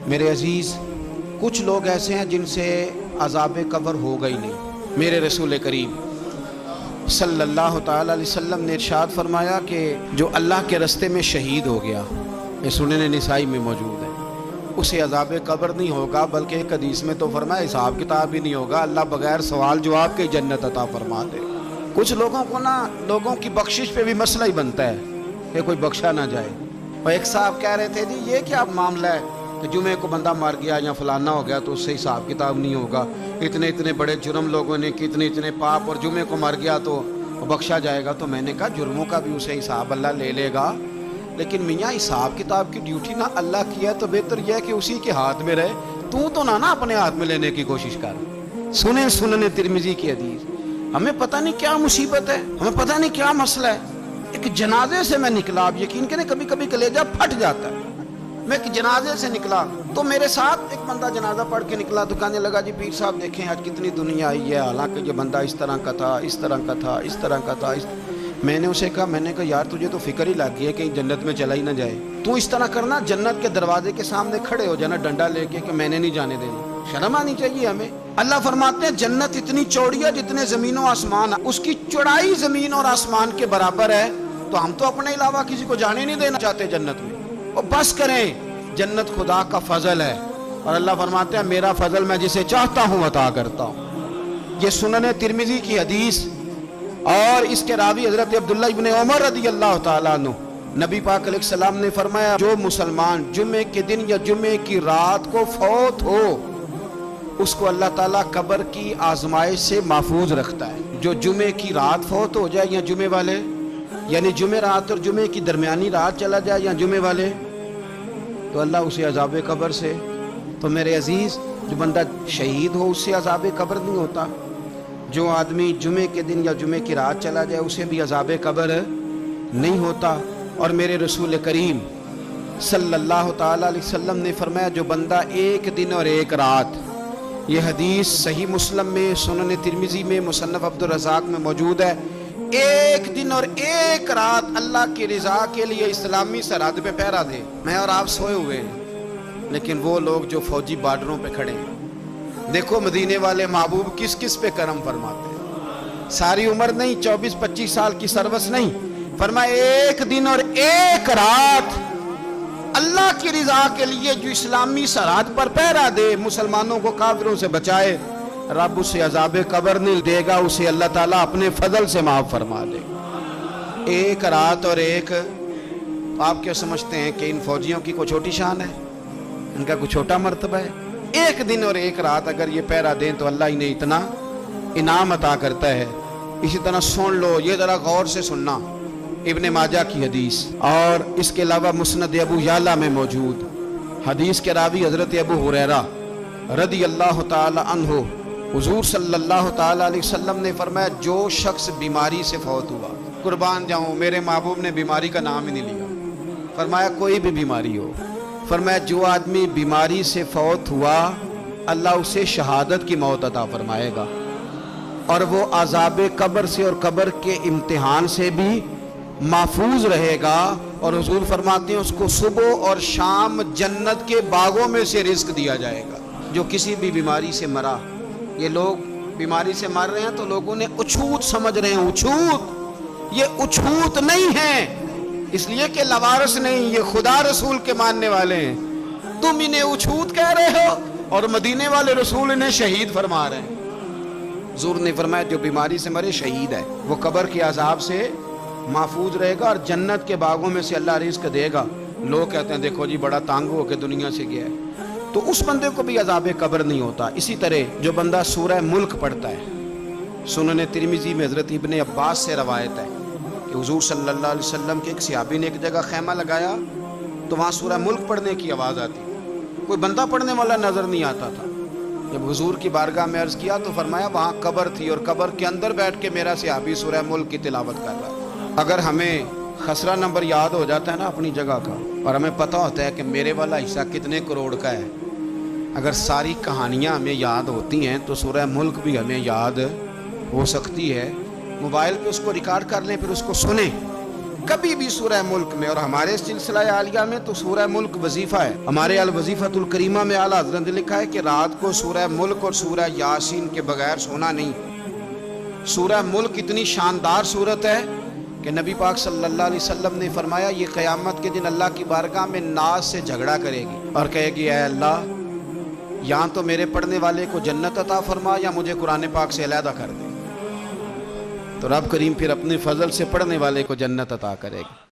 میرے عزیز، کچھ لوگ ایسے ہیں جن سے عذاب قبر ہوگا ہی نہیں۔ میرے رسول کریم صلی اللہ تعالیٰ علیہ وسلم نے ارشاد فرمایا کہ جو اللہ کے راستے میں شہید ہو گیا، یہ سنن نسائی میں موجود ہے، اسے عذاب قبر نہیں ہوگا، بلکہ ایک حدیث میں تو فرمایا حساب کتاب ہی نہیں ہوگا، اللہ بغیر سوال جواب کے جنت عطا فرما دے۔ کچھ لوگوں کو لوگوں کی بخشش پہ بھی مسئلہ ہی بنتا ہے کہ کوئی بخشا نہ جائے۔ اور ایک صاحب کہہ رہے تھے جی یہ کیا معاملہ ہے کہ جمعے کو بندہ مر گیا یا فلانا ہو گیا تو اس سے حساب کتاب نہیں ہوگا، اتنے بڑے جرم لوگوں نے کی، اتنے پاپ، اور جمعے کو مر گیا تو بخشا جائے گا۔ تو میں نے کہا جرموں کا بھی اسے حساب اللہ لے لے گا، لیکن میاں حساب کتاب کی ڈیوٹی نہ اللہ کی ہے تو بہتر یہ ہے کہ اسی کے ہاتھ میں رہے، تو نہ اپنے ہاتھ میں لینے کی کوشش کر۔ سنن ترمذی کی حدیث۔ ہمیں پتہ نہیں کیا مصیبت ہے، ہمیں پتہ نہیں کیا مسئلہ ہے۔ ایک جنازے سے میں نکلا، آپ یقین کریں کبھی کبھی کلیجہ پھٹ جاتا ہے۔ میں ایک جنازے سے نکلا تو میرے ساتھ ایک بندہ جنازہ پڑھ کے نکلا تو کہنے لگا جی پیر صاحب دیکھیں آج کتنی دنیا آئی ہے، حالانکہ یہ بندہ اس طرح کا تھا، اس طرح کا تھا، اس طرح کا تھا۔ میں نے اسے کہا یار تجھے تو فکر ہی لگ گئی ہے کہیں جنت میں چلا ہی نہ جائے، تو اس طرح کرنا جنت کے دروازے کے سامنے کھڑے ہو جانا ڈنڈا لے کے کہ میں نے نہیں جانے دینا۔ شرم آنی چاہیے ہمیں۔ اللہ فرماتے ہیں جنت اتنی چوڑی ہے جتنے زمین و آسمان، اس کی چوڑائی زمین اور آسمان کے برابر ہے، تو ہم تو اپنے علاوہ کسی کو جانے نہیں دینا چاہتے جنت میں۔ اور بس کریں، جنت خدا کا فضل ہے، اور اللہ فرماتے ہیں میرا فضل میں جسے چاہتا ہوں عطا کرتا ہوں۔ یہ سنن ترمذی کی حدیث، اور اس کے راوی حضرت عبداللہ ابن عمر رضی اللہ تعالیٰ عنہ، نبی پاک علیہ السلام نے فرمایا جو مسلمان جمعے کے دن یا جمعے کی رات کو فوت ہو اس کو اللہ تعالیٰ قبر کی آزمائش سے محفوظ رکھتا ہے۔ جو جمعے کی رات فوت ہو جائے یا جمعے والے، یعنی جمعے رات اور جمعے کی درمیانی رات چلا جائے یا جمعے والے، تو اللہ اسے عذاب قبر سے۔ تو میرے عزیز، جو بندہ شہید ہو اس سے عذاب قبر نہیں ہوتا، جو آدمی جمعے کے دن یا جمعے کی رات چلا جائے اسے بھی عذاب قبر نہیں ہوتا۔ اور میرے رسول کریم صلی اللہ تعالیٰ علیہ وسلم نے فرمایا جو بندہ ایک دن اور ایک رات، یہ حدیث صحیح مسلم میں، سنن ترمذی میں، مصنف عبد الرزاق میں موجود ہے، ایک دن اور ایک رات اللہ کی رضا کے لیے اسلامی سرحد پہ پہرا دے۔ میں اور آپ سوئے ہوئے ہیں، لیکن وہ لوگ جو فوجی بارڈروں پہ کھڑے ہیں، دیکھو مدینے والے محبوب کس کس پہ کرم فرماتے ہیں۔ ساری عمر نہیں، 24-25 سال کی سروس نہیں، فرمایا ایک دن اور ایک رات اللہ کی رضا کے لیے جو اسلامی سرحد پر پہرا دے، مسلمانوں کو کافروں سے بچائے، رب اسے عذاب قبر نہیں دے گا، اسے اللہ تعالیٰ اپنے فضل سے معاف فرما دے گا۔ ایک رات اور ایک، آپ کیا سمجھتے ہیں کہ ان فوجیوں کی کوئی چھوٹی شان ہے؟ ان کا کوئی چھوٹا مرتبہ ہے؟ ایک دن اور ایک رات اگر یہ پہرا دیں تو اللہ انہیں اتنا انعام عطا کرتا ہے۔ اسی طرح سن لو، یہ ذرا غور سے سننا، ابن ماجہ کی حدیث، اور اس کے علاوہ مسند ابو یعلا میں موجود حدیث کے راوی حضرت ابو ہریرہ رضی اللہ تعالی عنہ، حضور صلی اللہ تعالی علیہ وسلم نے فرمایا جو شخص بیماری سے فوت ہوا، قربان جاؤں میرے محبوب نے بیماری کا نام ہی نہیں لیا، فرمایا کوئی بھی بیماری ہو، فرمایا جو آدمی بیماری سے فوت ہوا اللہ اسے شہادت کی موت عطا فرمائے گا، اور وہ عذاب قبر سے اور قبر کے امتحان سے بھی محفوظ رہے گا، اور حضور فرماتے ہیں اس کو صبح اور شام جنت کے باغوں میں سے رزق دیا جائے گا۔ جو کسی بھی بیماری سے مرا، یہ لوگ بیماری سے مر رہے ہیں تو لوگوں نے اچھوت سمجھ رہے ہیں، اچھوت، یہ اچھوت نہیں ہے، اس لیے کہ لوارث نہیں، یہ خدا رسول کے ماننے والے ہیں، تم انہیں اچھوت کہہ رہے ہو اور مدینے والے رسول انہیں شہید فرما رہے ہیں۔ حضور نے فرمایا جو بیماری سے مرے شہید ہے، وہ قبر کے عذاب سے محفوظ رہے گا اور جنت کے باغوں میں سے اللہ رزق دے گا۔ لوگ کہتے ہیں دیکھو جی بڑا تانگ ہو کے دنیا سے گیا ہے، تو اس بندے کو بھی عذاب قبر نہیں ہوتا۔ اسی طرح جو بندہ سورہ ملک پڑھتا ہے، سنن ترمذی میں حضرت ابن عباس سے روایت ہے کہ حضور صلی اللہ علیہ وسلم کے ایک صحابی نے ایک جگہ خیمہ لگایا تو وہاں سورہ ملک پڑھنے کی آواز آتی، کوئی بندہ پڑھنے والا نظر نہیں آتا تھا۔ جب حضور کی بارگاہ میں عرض کیا تو فرمایا وہاں قبر تھی اور قبر کے اندر بیٹھ کے میرا صحابی سورہ ملک کی تلاوت کر رہا ہے۔ اگر ہمیں خسرہ نمبر یاد ہو جاتا ہے نا اپنی جگہ کا، اور ہمیں پتہ ہوتا ہے کہ میرے والا حصہ کتنے کروڑ کا ہے، اگر ساری کہانیاں ہمیں یاد ہوتی ہیں تو سورہ ملک بھی ہمیں یاد ہو سکتی ہے۔ موبائل پہ اس کو ریکارڈ کر لیں، پھر اس کو سنیں، کبھی بھی سورہ ملک میں، اور ہمارے سلسلہ عالیہ میں تو سورہ ملک وظیفہ ہے، ہمارے الوظیفۃ الکریمہ میں اعلیٰ حضرت نے لکھا ہے کہ رات کو سورہ ملک اور سورہ یاسین کے بغیر سونا نہیں۔ سورہ ملک اتنی شاندار صورت ہے کہ نبی پاک صلی اللہ علیہ وسلم نے فرمایا یہ قیامت کے دن اللہ کی بارگاہ میں ناز سے جھگڑا کرے گی اور کہے گی اے اللہ، یہاں تو میرے پڑھنے والے کو جنت عطا فرما یا مجھے قرآن پاک سے علیحدہ کر دے۔ تو رب کریم پھر اپنے فضل سے پڑھنے والے کو جنت عطا کرے گا۔